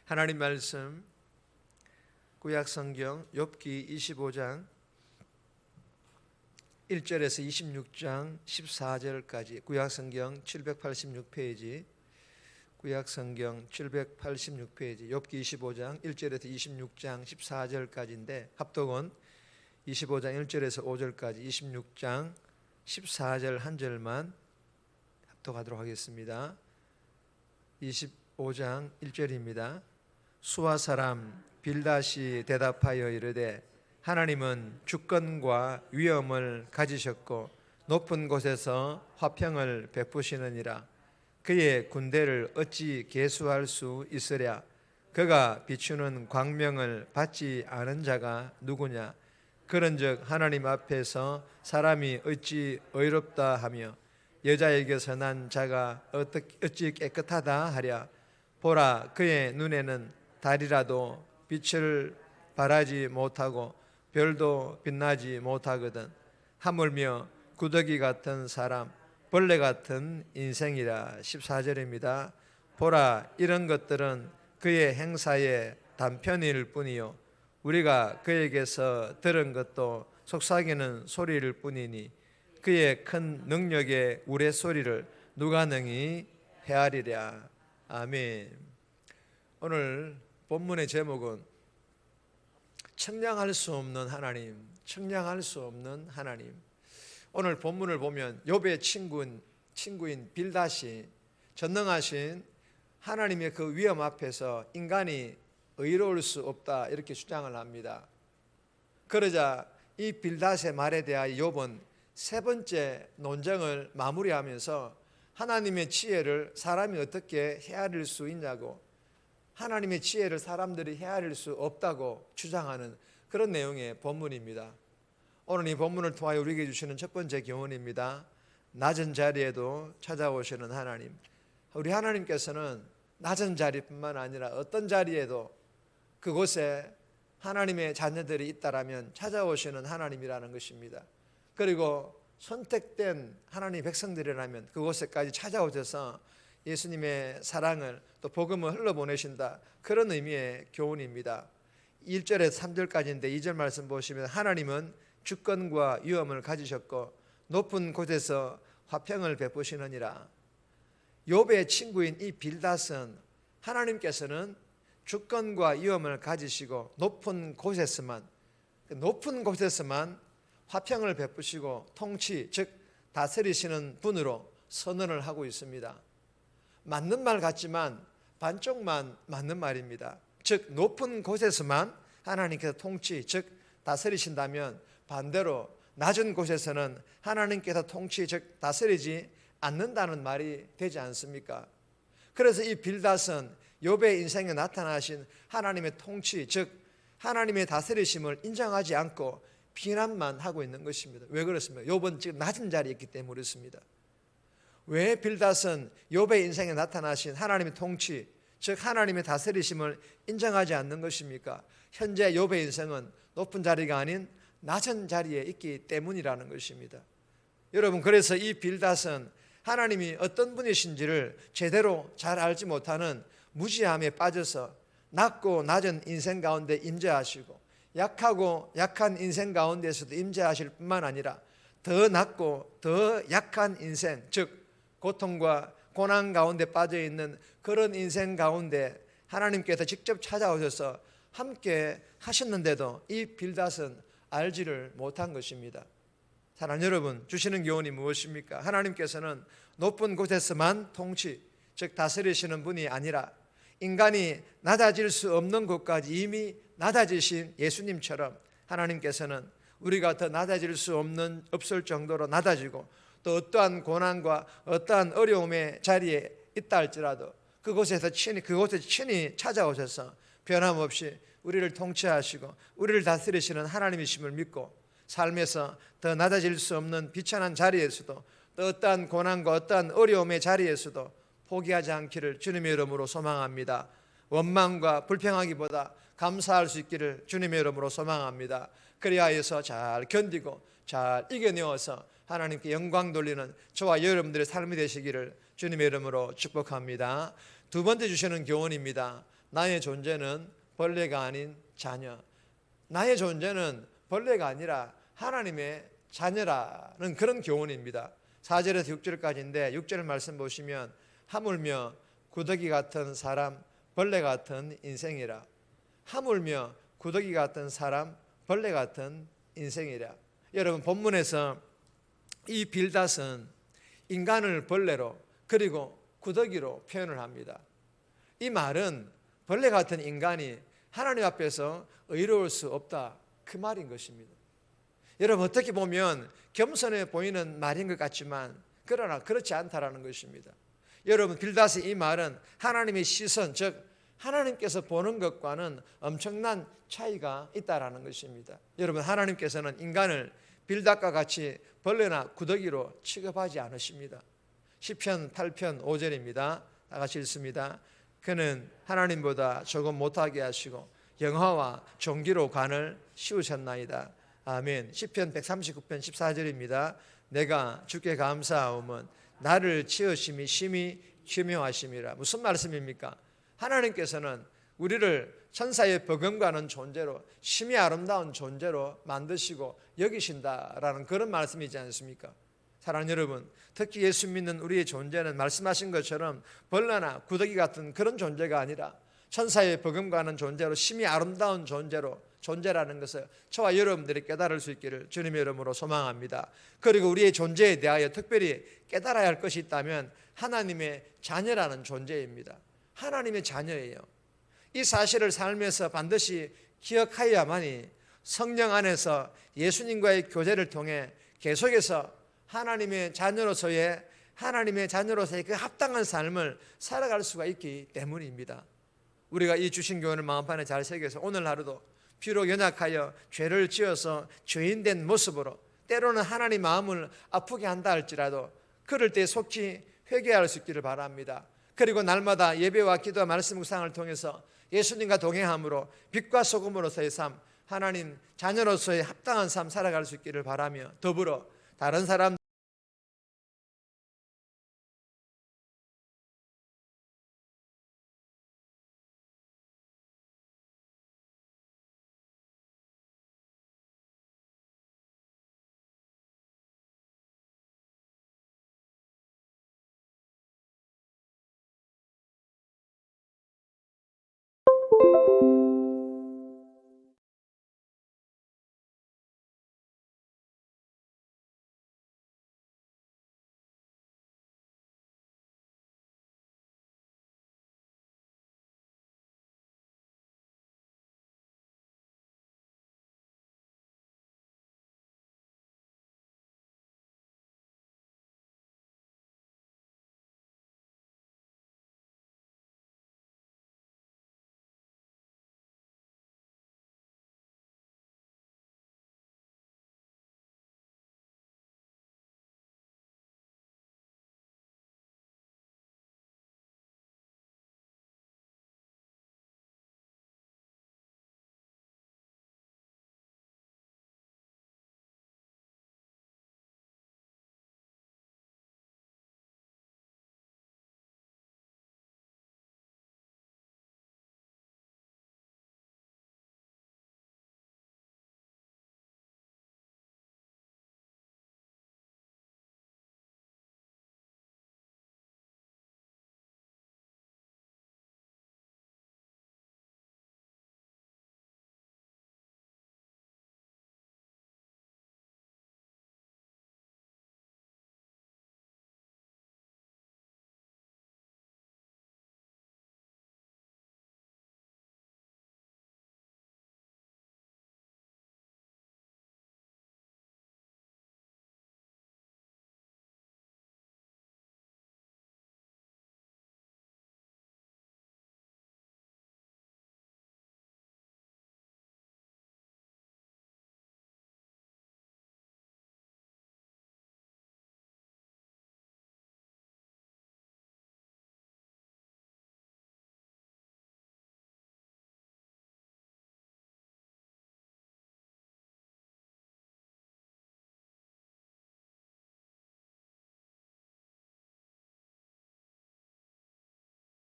하나님 말씀 구약성경 욥기 25장 1절에서 26장 14절까지 구약성경 786페이지 구약성경 786페이지 욥기 25장 1절에서 26장 14절까지인데 합독은 25장 1절에서 5절까지 26장 14절 한 절만 합독하도록 하겠습니다. 25장 1절입니다. 수아 사람 빌닷이 대답하여 이르되 하나님은 주권과 위엄을 가지셨고 높은 곳에서 화평을 베푸시느니라. 그의 군대를 어찌 계수할 수 있으랴. 그가 비추는 광명을 받지 않은 자가 누구냐. 그런즉 하나님 앞에서 사람이 어찌 의롭다 하며 여자에게서 난 자가 어찌 깨끗하다 하랴. 보라, 그의 눈에는 달이라도 빛을 발하지 못하고 별도 빛나지 못하거든. 하물며 구더기 같은 사람, 벌레 같은 인생이라. 14절입니다. 보라, 이런 것들은 그의 행사의 단편일 뿐이요 우리가 그에게서 들은 것도 속삭이는 소리일 뿐이니 그의 큰 능력의 우레소리를 누가 능히 헤아리랴. 아멘. 오늘 본문의 제목은 청량할 수 없는 하나님, 청량할 수 없는 하나님. 오늘 본문을 보면 욥의 친구인 빌닷이 전능하신 하나님의 그 위엄 앞에서 인간이 의로울 수 없다 이렇게 주장을 합니다. 그러자 이 빌닷의 말에 대하여 욥은 세 번째 논쟁을 마무리하면서 하나님의 지혜를 사람이 어떻게 헤아릴 수 있냐고, 하나님의 지혜를 사람들이 헤아릴 수 없다고 주장하는 그런 내용의 본문입니다. 오늘 이 본문을 통하여 우리에게 주시는 첫 번째 교훈입니다. 낮은 자리에도 찾아오시는 하나님. 우리 하나님께서는 낮은 자리뿐만 아니라 어떤 자리에도 그곳에 하나님의 자녀들이 있다라면 찾아오시는 하나님이라는 것입니다. 그리고 선택된 하나님의 백성들이라면 그곳에까지 찾아오셔서 예수님의 사랑을 또 복음을 흘러보내신다, 그런 의미의 교훈입니다. 1절에서 3절까지인데 2절 말씀 보시면 하나님은 주권과 위엄을 가지셨고 높은 곳에서 화평을 베푸시느니라. 욥의 친구인 이 빌닷은 하나님께서는 주권과 위엄을 가지시고 높은 곳에서만 화평을 베푸시고 통치, 즉 다스리시는 분으로 선언을 하고 있습니다. 맞는 말 같지만 반쪽만 맞는 말입니다. 즉 높은 곳에서만 하나님께서 통치, 즉 다스리신다면 반대로 낮은 곳에서는 하나님께서 통치, 즉 다스리지 않는다는 말이 되지 않습니까? 그래서 이 빌닷은 욥의 인생에 나타나신 하나님의 통치, 즉 하나님의 다스리심을 인정하지 않고 비난만 하고 있는 것입니다. 왜 그렇습니까? 욥은 지금 낮은 자리에 있기 때문에 그렇습니다. 왜 빌닷은 욥의 인생에 나타나신 하나님의 통치, 즉 하나님의 다스리심을 인정하지 않는 것입니까? 현재 욥의 인생은 높은 자리가 아닌 낮은 자리에 있기 때문이라는 것입니다. 여러분, 그래서 이 빌닷은 하나님이 어떤 분이신지를 제대로 잘 알지 못하는 무지함에 빠져서 낮고 낮은 인생 가운데 임재하시고 약하고 약한 인생 가운데서도 임재하실 뿐만 아니라 더 낮고 더 약한 인생, 즉 고통과 고난 가운데 빠져있는 그런 인생 가운데 하나님께서 직접 찾아오셔서 함께 하셨는데도 이 빌닷은 알지를 못한 것입니다. 사랑하는 여러분, 주시는 교훈이 무엇입니까? 하나님께서는 높은 곳에서만 통치, 즉 다스리시는 분이 아니라 인간이 낮아질 수 없는 곳까지 이미 낮아지신 예수님처럼 하나님께서는 우리가 더 낮아질 수 없을 정도로 낮아지고 또 어떠한 고난과 어떠한 어려움의 자리에 있다 할지라도 그곳에 친히 찾아오셔서 변함없이 우리를 통치하시고 우리를 다스리시는 하나님이심을 믿고 삶에서 더 낮아질 수 없는 비천한 자리에서도 또 어떠한 고난과 어떠한 어려움의 자리에서도 포기하지 않기를 주님의 이름으로 소망합니다. 원망과 불평하기보다 감사할 수 있기를 주님의 이름으로 소망합니다. 그리하여서 잘 견디고 잘 이겨내어서 하나님께 영광 돌리는 저와 여러분들의 삶이 되시기를 주님의 이름으로 축복합니다. 두 번째 주시는 교훈입니다. 나의 존재는 벌레가 아닌 자녀. 나의 존재는 벌레가 아니라 하나님의 자녀라는 그런 교훈입니다. 4절에서 6절까지인데 6절 말씀 보시면 하물며 구더기 같은 사람, 벌레 같은 인생이라. 하물며 구더기 같은 사람, 벌레 같은 인생이라. 여러분, 본문에서 이 빌닷은 인간을 벌레로 그리고 구더기로 표현을 합니다. 이 말은 벌레 같은 인간이 하나님 앞에서 의로울 수 없다, 그 말인 것입니다. 여러분, 어떻게 보면 겸손해 보이는 말인 것 같지만 그러나 그렇지 않다라는 것입니다. 여러분, 빌닷의 이 말은 하나님의 시선, 즉 하나님께서 보는 것과는 엄청난 차이가 있다라는 것입니다. 여러분, 하나님께서는 인간을 빌닷과 같이 벌레나 구더기로 취급하지 않으십니다. 시편 8편 5절입니다. 다 같이 읽습니다. 그는 하나님보다 조금 못하게 하시고 영화와 종기로 관을 씌우셨나이다. 아멘. 시편 139편 14절입니다. 내가 주께 감사하오면 나를 지으심이 심히 기묘하심이라. 무슨 말씀입니까? 하나님께서는 우리를 천사의 버금가는 존재로, 심히 아름다운 존재로 만드시고 여기신다라는 그런 말씀이지 않습니까? 사랑하는 여러분, 특히 예수 믿는 우리의 존재는 말씀하신 것처럼 벌레나 구더기 같은 그런 존재가 아니라 천사의 버금가는 존재로, 심히 아름다운 존재라는 것을 저와 여러분들이 깨달을 수 있기를 주님의 이름으로 소망합니다. 그리고 우리의 존재에 대하여 특별히 깨달아야 할 것이 있다면 하나님의 자녀라는 존재입니다. 하나님의 자녀예요. 이 사실을 삶에서 반드시 기억하여야만이 성령 안에서 예수님과의 교제를 통해 계속해서 하나님의 자녀로서의 그 합당한 삶을 살아갈 수가 있기 때문입니다. 우리가 이 주신 교훈을 마음판에 잘 새겨서 오늘 하루도 비록 연약하여 죄를 지어서 죄인된 모습으로 때로는 하나님 마음을 아프게 한다 할지라도 그럴 때 속히 회개할 수 있기를 바랍니다. 그리고 날마다 예배와 기도와 말씀 묵상을 통해서 예수님과 동행함으로 빛과 소금으로서의 삶, 하나님 자녀로서의 합당한 삶 살아갈 수 있기를 바라며 더불어 다른 사람